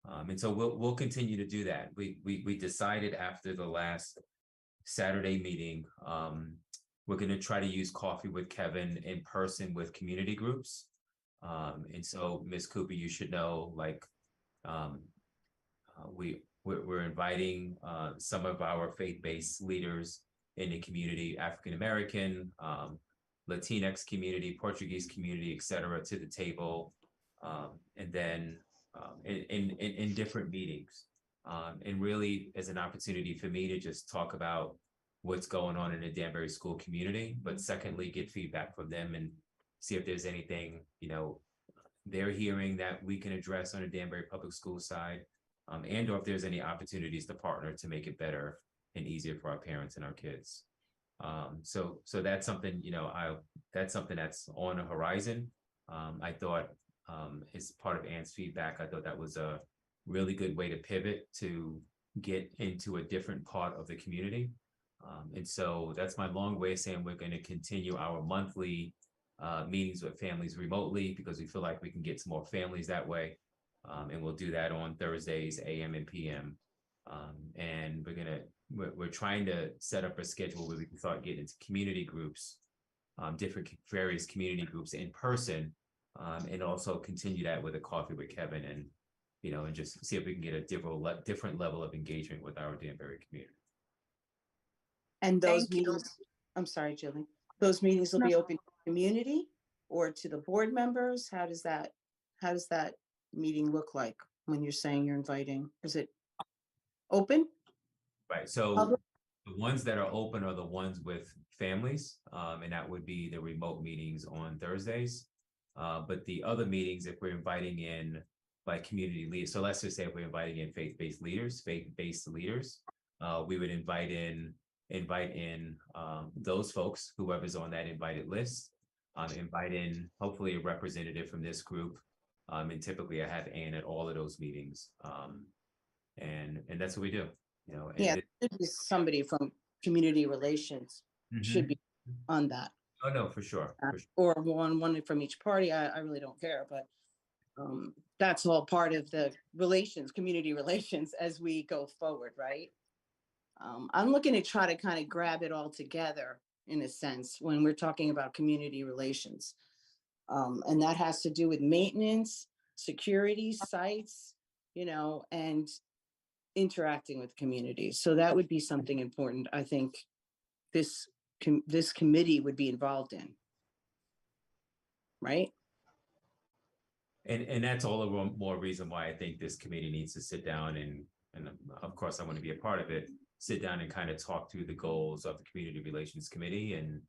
And so we'll continue to do that. We decided after the last Saturday meeting, we're going to try to use Coffee with Kevin in person with community groups. And so, Ms. Cooper, you should know, we're inviting some of our faith-based leaders in the community, African American, Latinx community, Portuguese community, et cetera, to the table, and then in different meetings, and really as an opportunity for me to just talk about what's going on in the Danbury school community, but secondly, get feedback from them and see if there's anything, they're hearing that we can address on the Danbury Public School side, and or if there's any opportunities to partner to make it better and easier for our parents and our kids. So that's something, that's something that's on the horizon. I thought as part of Ann's feedback. I thought that was a really good way to pivot to get into a different part of the community. And so that's my long way of saying we're going to continue our monthly meetings with families remotely because we feel like we can get some more families that way. And we'll do that on Thursdays, AM and PM. And we're trying to set up a schedule where we can start getting into community groups, various community groups in person, and also continue that with a coffee with Kevin and, and just see if we can get a different level of engagement with our Danbury community. And those Thank you. meetings, I'm sorry, Julie, those meetings will be open to the community or to the board members? How does that meeting look like when you're saying you're inviting? Is it open? Right, so Public? the ones that are open are the ones with families, and that would be the remote meetings on Thursdays. But the other meetings, if we're inviting in like community leaders, so let's just say if we're inviting in faith-based leaders, we would invite in those folks, whoever's on that invited list, invite in hopefully a representative from this group. And typically I have Ann at all of those meetings. And that's what we do, and Yeah, there should be somebody from community relations should be on that. Oh, no, for sure. Or one from each party. I really don't care, but that's all part of the community relations as we go forward, right? I'm looking to try to kind of grab it all together in a sense when we're talking about community relations. And that has to do with maintenance, security, sites, and interacting with communities. So that would be something important. I think this committee would be involved in. Right? And that's all the more reason why I think this committee needs to sit down and of course I want to be a part of it, sit down and kind of talk through the goals of the Community Relations Committee and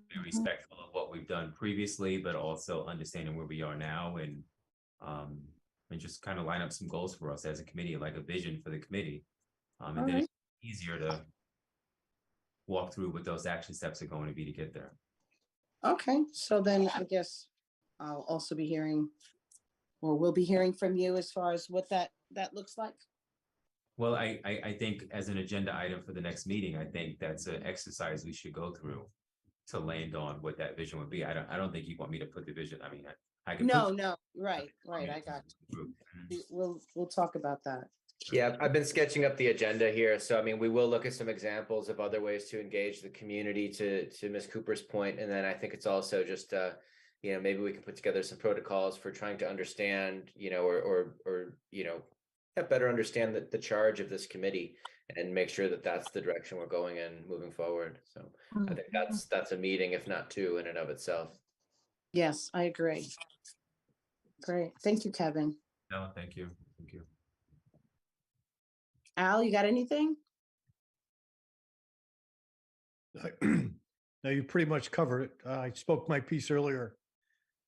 be respectful of what we've done previously, but also understanding where we are now and just kind of line up some goals for us as a committee, like a vision for the committee. And then it's easier to walk through what those action steps are going to be to get there. Okay, so then I guess I'll also be hearing, or we'll be hearing from you as far as what that looks like. Well, I think as an agenda item for the next meeting, I think that's an exercise we should go through to land on what that vision would be. I don't think you want me to put the vision. I mean, I can. No, right. I got you. We'll talk about that. Yeah, I've been sketching up the agenda here. So, I mean, we will look at some examples of other ways to engage the community to Ms. Cooper's point. And then I think it's also just, maybe we can put together some protocols for trying to understand, or better understand the charge of this committee and make sure that that's the direction we're going in moving forward. So I think that's a meeting, if not two, in and of itself. Yes, I agree. Great. Thank you, Kevin. No, thank you. Thank you. Al, you got anything? Now you pretty much covered it. I spoke my piece earlier.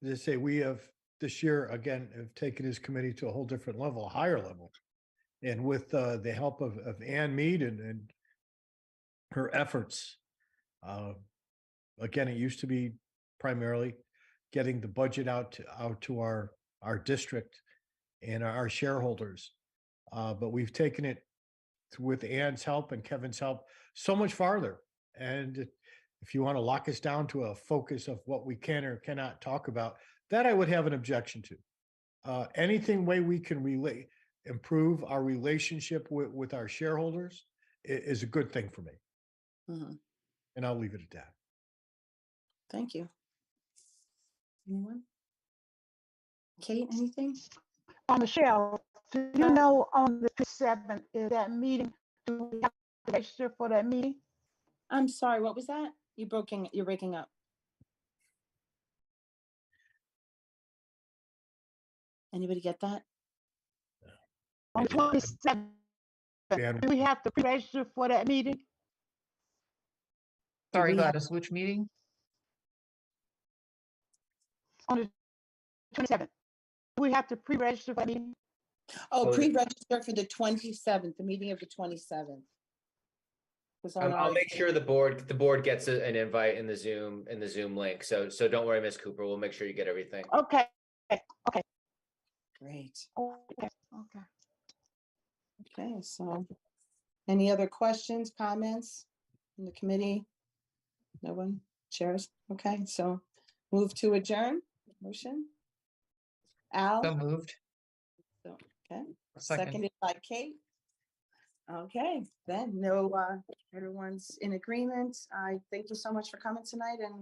As I say, we have this year, again, have taken his committee to a whole different level, a higher level. And with the help of Ann Mead and her efforts, again, it used to be primarily getting the budget out to our district and our shareholders. But we've taken it with Ann's help and Kevin's help so much farther. And if you want to lock us down to a focus of what we can or cannot talk about, that I would have an objection to. Anything way we can improve our relationship with our shareholders is a good thing for me. And I'll leave it at that. Thank you. Anyone? Kate, anything? Michelle, do you know on the 7th is that meeting? Do we have to register for that meeting? I'm sorry, what was that? You're breaking up. Anybody get that? On the 27th, do we have to register for that meeting? Sorry, we have- Gladys, which meeting? On the 27th, do we have to pre-register for that meeting? Oh, pre-register for the 27th, the meeting of the 27th. I'll make sure the board gets an invite in the Zoom link. So don't worry, Ms. Cooper. We'll make sure you get everything. Okay, Okay. Great. Okay. Okay. Okay, so any other questions, comments in the committee? No one? Chairs? Okay, so move to adjourn, motion. So Al, moved. so, okay, Second. seconded by Kate. Okay, then, no, everyone's in agreement. I thank you so much for coming tonight and